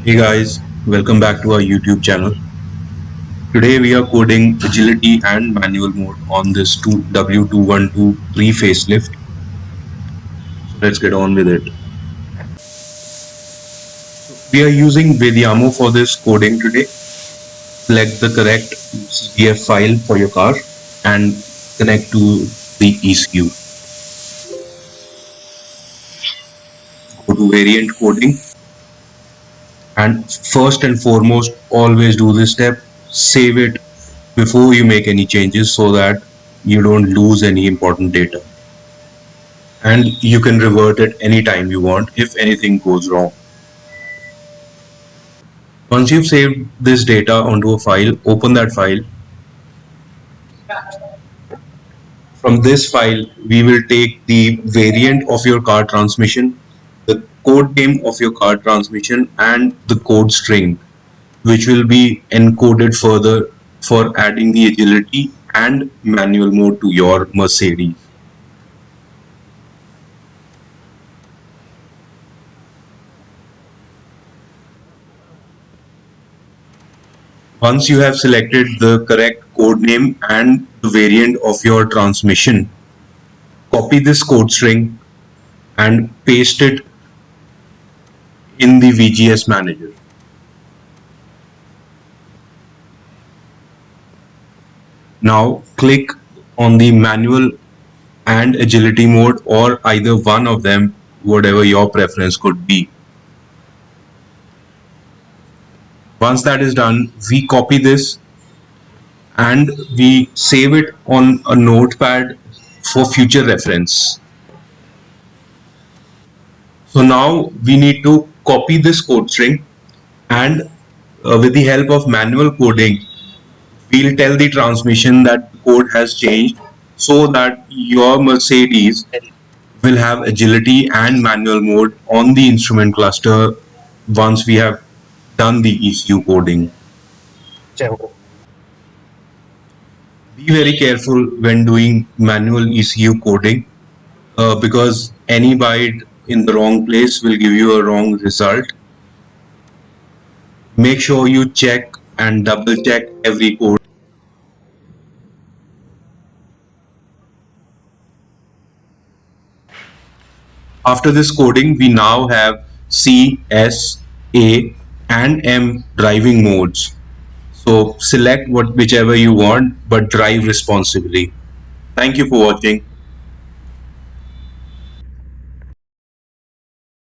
Hey guys, welcome back to our YouTube channel. Today we are coding agility and manual mode on this W212 pre-facelift. So let's get on with it. We are using Vediamo for this coding today. Select the correct CDF file for your car and connect to the ECU. Go to variant coding and first and foremost always do this step. Save it before you make any changes so that you don't lose any important data. And you can revert it anytime you want if anything goes wrong. Once you've saved this data onto a file, open that file. From this file, we will take the variant of your car transmission, the code name of your car transmission, and the code string, which will be encoded further for adding the agility and manual mode to your Mercedes. Once you have selected the correct code name and the variant of your transmission, copy this code string and paste it in the VGS manager. Now click on the manual and agility mode or either one of them, whatever your preference could be. Once that is done, we copy this and we save it on a notepad for future reference. So now we need to copy this code string and with the help of manual coding, we'll tell the transmission that the code has changed so that your Mercedes will have agility and manual mode on the instrument cluster once we have done the ECU coding. Be very careful when doing manual ECU coding because any byte in the wrong place will give you a wrong result. Make sure you check and double check every code. After this coding, we now have C, S, A and M driving modes. So select whichever you want, but drive responsibly. Thank you for watching.